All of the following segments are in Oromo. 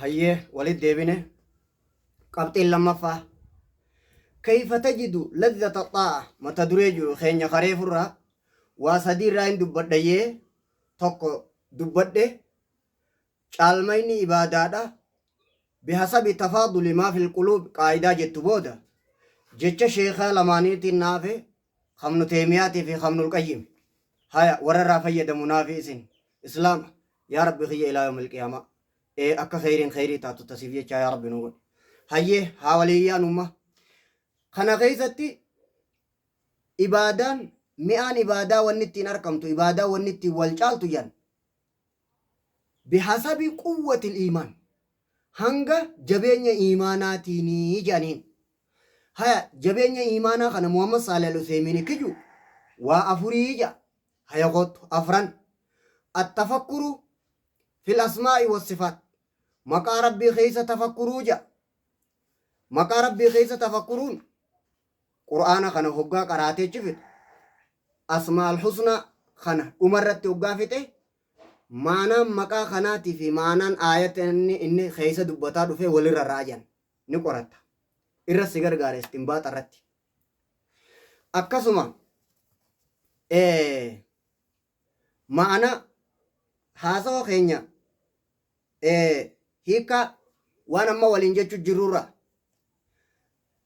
هيه ولد ديبنه قبطين لما فا كيف تجد لذة الطاعة متى دريجو خينيا خريف الرا واسدي راين دبديه توكو دبده caalmayni ibaadaadha bihasabi tafaaduli maa fil quluub qaayidaa jettu booda jecha sheekaa lamaaniitiin naafe kamnu teemiyaatii fi kamnul qayyim haya wararraa fayyadamu naafi isin islaama yaa rabbi kiyya ilaa yawmil qiyaama akka khayriin khayrii taatu tasiif jecha yaa rabbi nu godhe hayyee haa waliyyaan umma kana keessatti ibaadaan mi'aan ibaadaa wanni ittiin argamtu ibaadaa wanni ittiin wal caaltu yan bihasabi quwwatil iimaan hanga jabeenya iimaanaatiin jedhaniin haya jabeenya iimaanaa kana muhammad saalih al-useymiin kiju waa afurii jedha haya qottu afran attafakkuru fil asmaa'i wassifaat maqaa rabbii keessa tafakkuruu jedha maqaa rabbii keessa tafakkuruun qur'aana kana hoggaa qaraatee cifite asmaal husnaa kana dhumarratti hoggaa fixe maanaan maqaa kanaatii fi maanaan aayata inni keessa dubbataa dhufe walirra raajan ni qoratta irra si gargaara istinbaaxa irratti akkasuma maana haasawa keenya hiika waan amma waliin jechu jirurra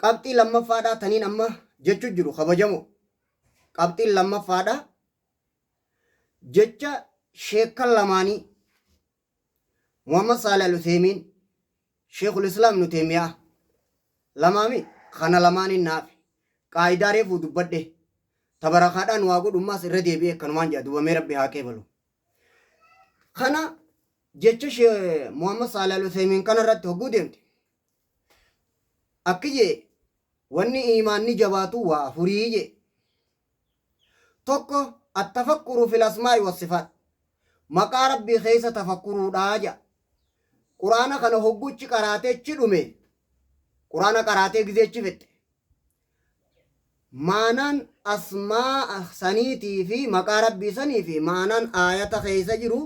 qabxii lammaffaadhaa taniin amma jechu jiru kabajamo qabxiin lammaffaadhaa jecha sheekan lamaanii muhammad saalih al-useymiin sheekul islaam ibnu teemiyaa lamaami kana lamaaniin naafe qaayidaa reefuu dubbadhe tabarakaadhaan waa godhummaas irra deebi'e akkanumaan jedha dubamee rabbi haa qeebalu kana jecha muhammad saalih al-useymiin kana irratti hogguu deemte akki jee wanni iimaanni jabaatu waa afurii jee tokko attafakkuru fil asmaa'i wassifaat maqaa rabbii keessa tafakkuruudhaa jedha quraana kana hogguchi qaraateechi dhume quraana qaraatee gizeechi fette maanaan asmaa saniitii fi maqaa rabbii sanii fi maanaan aayata keessa jiru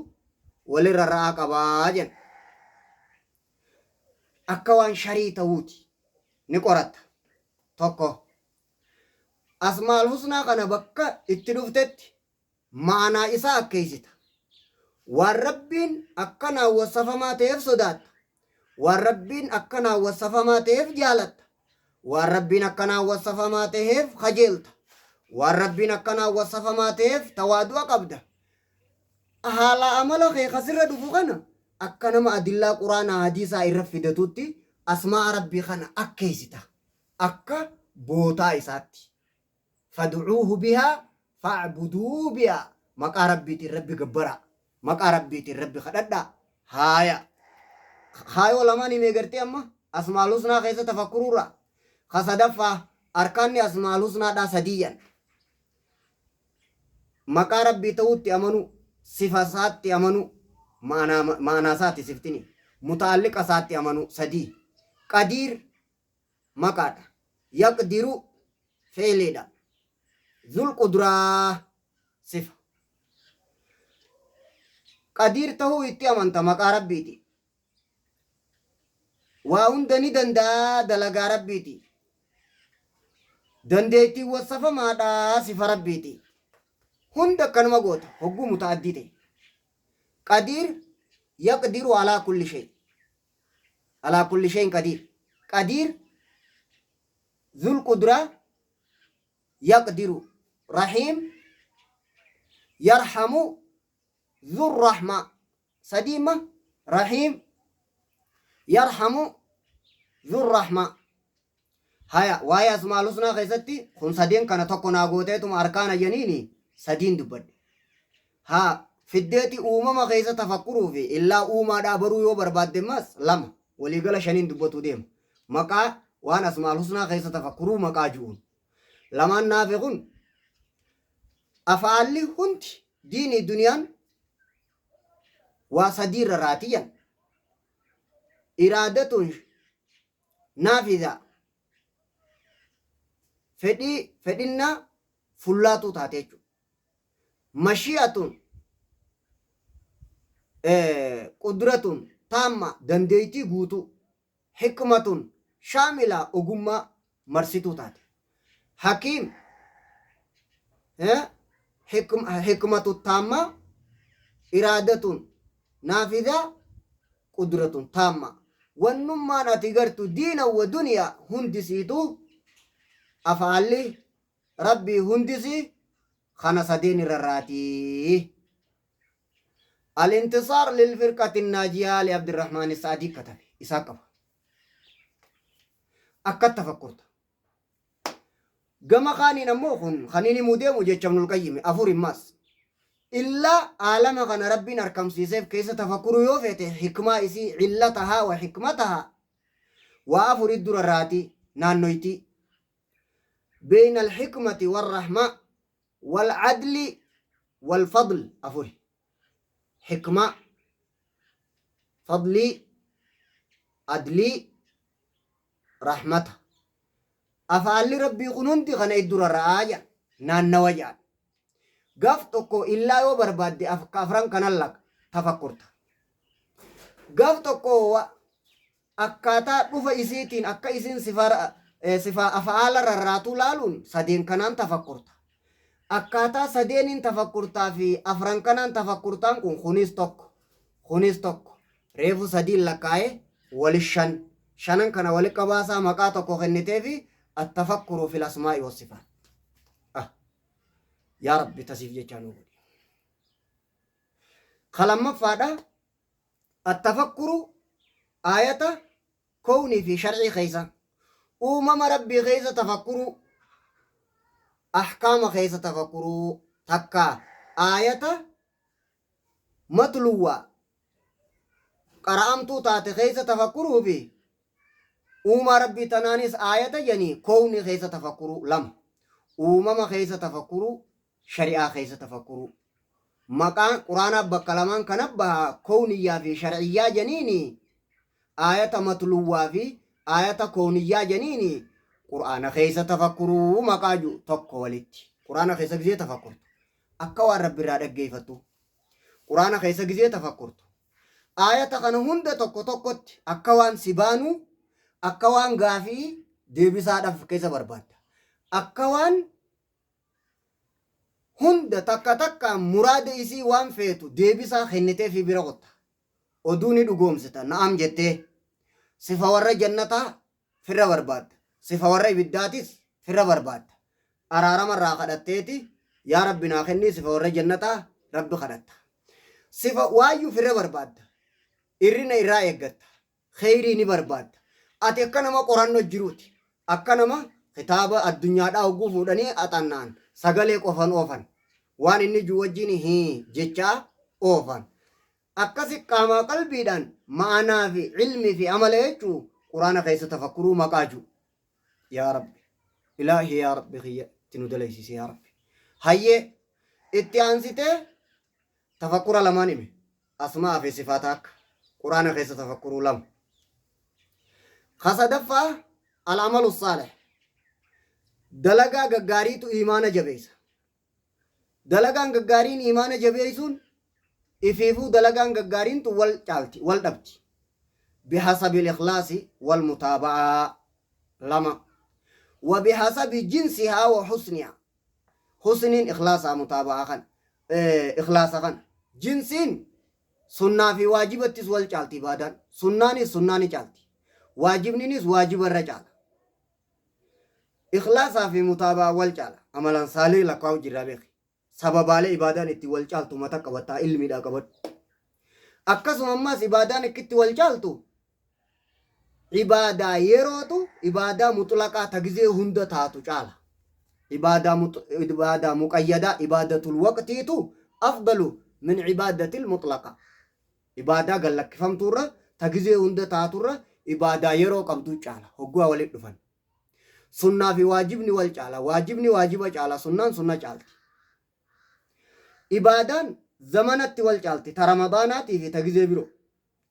walirra ra'aa qabaa jedha akka waan sharii ta'uuti ni qoratta tokko asmaal husnaa kana bakka itti dhuftetti maanaa isaa akkeessita waan rabbiin akkanaa wasafamaa ta'eef sodaatta waan rabbiin akkanaa wasafamaa ta'eef jaalatta waan rabbiin akkanaa wasafamaa ta'eef kajeelta waan rabbiin akkanaa wasafamaa ta'eef tawaadu'a qabda haala amala kee kasirra dhufu kana akka nama adillaa quraanaa hadiisaa irra fidatutti asmaa rabbii kana akkeessita akka bootaa isaatti fad'uuhu bihaa fa'buduu bihaa maqaa rabbiitiin rabbi gabbara maqaa rabbiitiin rabbi kadhadhaa haayoo lamaan himee gartee amma asmaal husnaa keessa tafakkuruurra kasadaffaa arkaanni asmaal husnaadhaa sadiyyan maqaa rabbii ta'uutti amanu sifa isaatti amanu maanaa isaatti siftini mutaalliqa isaatti amanu sadii qadiir maqaadha yaqdiru feeleedha zul qudraa sifa qadiir ta'uu itti amanta maqaa rabbiiti waa hunda ni danda'a dalagaa rabbiiti dandeettii wasafamaadha sifa rabbiiti hunda akkanuma goota hogguu muta'addii ta'e qadiir yaqdiru alaa kulli shayin qadiir zul qudraa yaqdiru rahiim yarhamu ذو الرحمة سديمة رحيم يرحم ذو الرحمة هيا وهي اسماء الحسنى خيستي خن سدين كان تكون اغوتيتم اركان جنيني سدين دبد ها فديتي ما خيسه تفكروا في الا اوما دابرو يو برباد مس لما ولي قال شنين دبتو ديم مقا وانا اسماء الحسنى خيسه تفكروا مقا جون لما نافقون افعل هنت دين الدنيا وصدير راتيا إرادة نافذة فدنا فلاتو تاتيجو مشيئة قدرة taamma dandeeytii guutuu hikmatun shaamilaa ogummaa marsituu taate hakiim hikmatu taamma iraadatun naafidhaa qudratun taamma wannummaan ati gartu diina wa duniyaa hundisiitu afaalli rabbii hundisi kana sadeen irrarraatii الانتصار للفرقة الناجية لعبد الرحمن السعدي كتب إساقف أكد تفكرت قام خاني نموخن خانيني موديم وجيتش من القيم أفور الناس إلا عالم غن ربي نركم سيسيف كيس تفكروا يوفيته حكمة إسي علتها وحكمتها وأفور الدراراتي نانويتي بين الحكمة والرحمة والعدل والفضل أفور حكمة فضلي عدلي رحمته أفعل ربي قنونتي غنا الدرر آية نان نوجان قفتكو إلا يو برباد أفكافران كان لك تفكرت قفتكو أكاتا رفا إسيتين أكا إسين صفا أفعال رراتو لالون سدين كانان تفكرت أكاتا سدين تفكرتا في أفران كانان تفكرتان كون خونيس توك ريفو سدين لكاي ولشان شانن كان ولك باسا مقاتو خنتي في التفكر في الأسماء والصفات يا رب تسيف جانو خلما فادا التفكر آية كوني في شرع خيسا ربي خيسا تفكر أحكام خيسا تفكر تكا آية مطلوة قرأمتو تاتي خيسا تفكر في ربي تنانيس آية يعني كوني خيسا تفكر لم خيسا تفكر شريعة خيسا تفكر مكان قرآن بكلمان كنبها كونية في شرعية جنيني آية مطلوة في آية كونية جنيني قرآن خيسا تفكر مكاجو تقو ولدتي قرآن خيسا جزية تفكر أكوان ربي رادك جيفتو قرآن خيسا جزية تفكر آية كان تقوت أكوان سبانو أكوان غافي ديبسا دف كيسا برباد أكوان هند تكا مراد إسي وان فيتو ديبسا خنتي في برغوت ودوني دقوم ستا نعم جتة صفا ورى جنتا فرا برباد صفا ورى بداتيس فرا برباد أرارا مرة خدتتي يا ربنا خني صفا ورى جنتا رب خدت صفا وايو فرا برباد إرنا إرايقت خيري برباد أتي أكنما قرآن نجروتي أكنما خطابة الدنيا دا وقوفو داني أتنان سغلي قفن أوفن وان إني جوجيني هي جيشا أوفن أكسي قاما قلبي دان معنا في علمي في عمله قرآن خيس تفكروا مقاجو يا رب إلهي يا رب خي تنودليسي يا رب هاي اتيانسيته تفكر لماني أسماء في صفاتك قرآن خيس تفكروا لم خصدفة العمل الصالح دلقا غغاريتو إيمان جبيس دلقا غغارين إيمان جبيسون إفيفو دلقا غغارين تو والدبتي بحسب الإخلاص والمتابعة لما وبحسب جنسها وحسنها حسن إخلاصها متابعة إخلاصها جنسين سنة في واجبة والجالتي بعدان سناني جالتي واجبنينيس واجب الرجال إخلاصا في متابعة والجالة عملا صالح لقاو جرابيخ سبب على إبادان اتي والجالتو متا قبطا علمي دا قبط أكسو مماس إبادان اكتي والجالتو إبادة يروتو إبادة مطلقة تغزي هند تاتو جالة إبادة مقيدة إبادة الوقتيتو أفضل من عبادة المطلقة إبادة قال لك فهمتورة تغزي هند تاتورة إبادة يرو قبضو جالة هقوا ولد دفن سنة في واجبني والجالة واجبني واجبة جالة سنة جالة إبادان زمانات والجالة ترمضانات في تغزي برو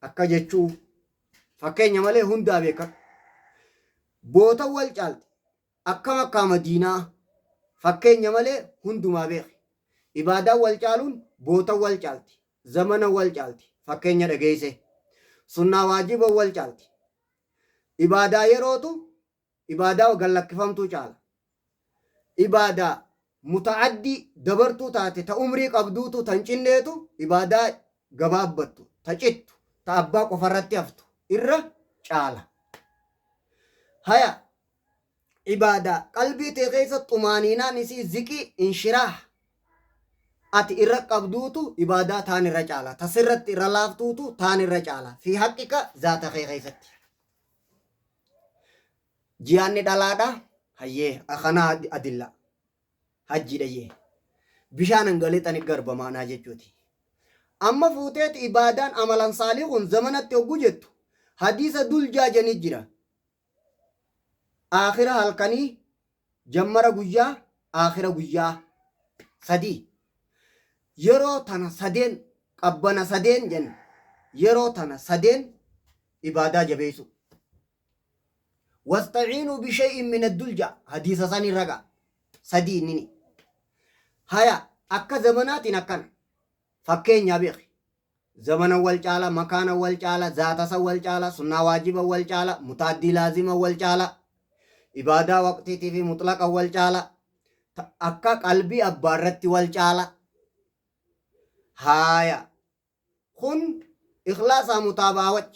أكا جتشو فكين يمالي هندا بيكا بوتا والجالة أكا مكا مدينة فكين يمالي هندو ما بيخ إبادة والجالون بوتا والجالة زمان والجالة فكين يرغيسي sunnaa waajiba wal caalti. Ibaadaa yerootu ibaadaa gallakkifamtuu caala. Ibaadaa muta'addii dabartuu taate ta umrii qabduutu tan cinneetu ibaadaa gabaabbattu ta cittu ta abbaa qofarratti haftu irra caala. Haya ibaadaa qalbii tee keessa xumaaniinaan isii ziqii inshiraah ati irra qabduutu ibaadaa taan irra caala. Tasirratti irra laaftuutu taan irra caala. Fi haqqika zaata kee keessatti. Ji'aanni dhalaadha hayyee akkanaa adilla hajjiidhayyee bishaan hangalixani garbamaanaa jechuuti. Amma fuuteeti ibaadaan amalan saalii kun zamanatti hogguu jettu hadiisa duljaa janii jira. Aakhira halkanii jammara guyyaa aakhira guyyaa sadii yeroo tana sadeen qabbana sadeen jenna yeroo tana sadeen ibaadaa jabeessu. واستعينوا بشيء من الدلجة حديث ثاني رجع سدي نيني هيا أكا زمانات نكنا فكين يا بيخ زمن أول جالا مكان أول جالا ذات أول جالا سنة واجب أول جالا متعدي لازم أول جالا إبادة وقتي في مطلق أول جالا أكا قلبي أبارت أول جالا هيا خن إخلاص متابعة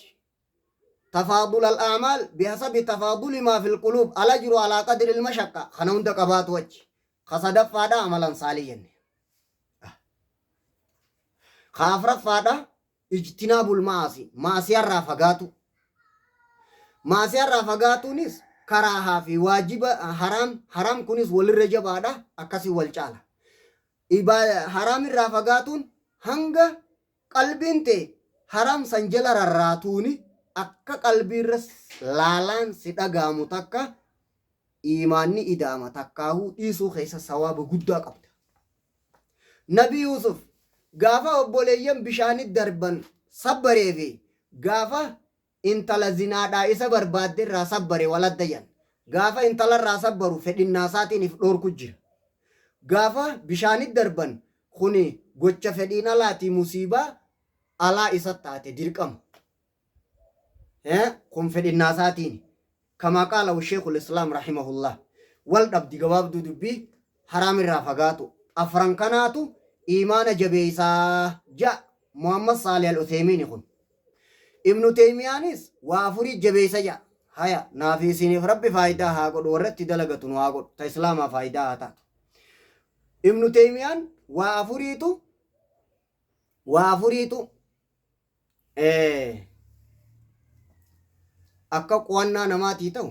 تفاضل الأعمال بحسب تفاضل ما في القلوب الأجر على قدر المشقة خنون دقبات وجه خصدف فادا عملا صالحا خافرت فادا اجتناب المعاصي معصية الرافقاتو معصية الرافقاتو نس كراها في واجب حرام كنس والرجب هذا أكسي والجالة حرام الرافقاتون هنگا قلبين تي حرام سنجل رراتوني akka qalbiirras laalaan si dhagaamu takka imaanni idaama takkaahu dhiisuu keessa sawaaba guddaa qabda. Nabi Yusuf gaafa obboleeyyan bishaanit darban sabbaree fi gaafa intala zinaadhaa isa barbaadde irraa sabbare waladdayan gaafa intala irraa sabbaru fedhinnaasaatiin if dhoorku jira. Gaafa bishaanit darban kuni gocha fedhiina laati musiibaa alaa isa taate dirqama. كم في الناساتين كما قال الشيخ الإسلام رحمه الله والدب دي جواب دبي حرام الرافقاتو أفرنكناتو إيمان جبيسا جاء محمد صالح العثيمين يقول ابن تيميانيس وافري جبيسا جاء هيا نافيسين في ربي فايدة هاقود ورد دلقة واقود تإسلام فايدة هاتا ابن تيميان وافريتو akka qo'annaa namaatii ta'u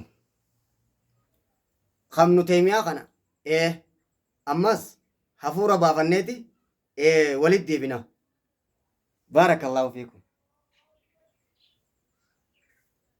qabnu teemiyaa kana ammas hafuura baafanneeti walitti deebina. Barakallahu fiikum.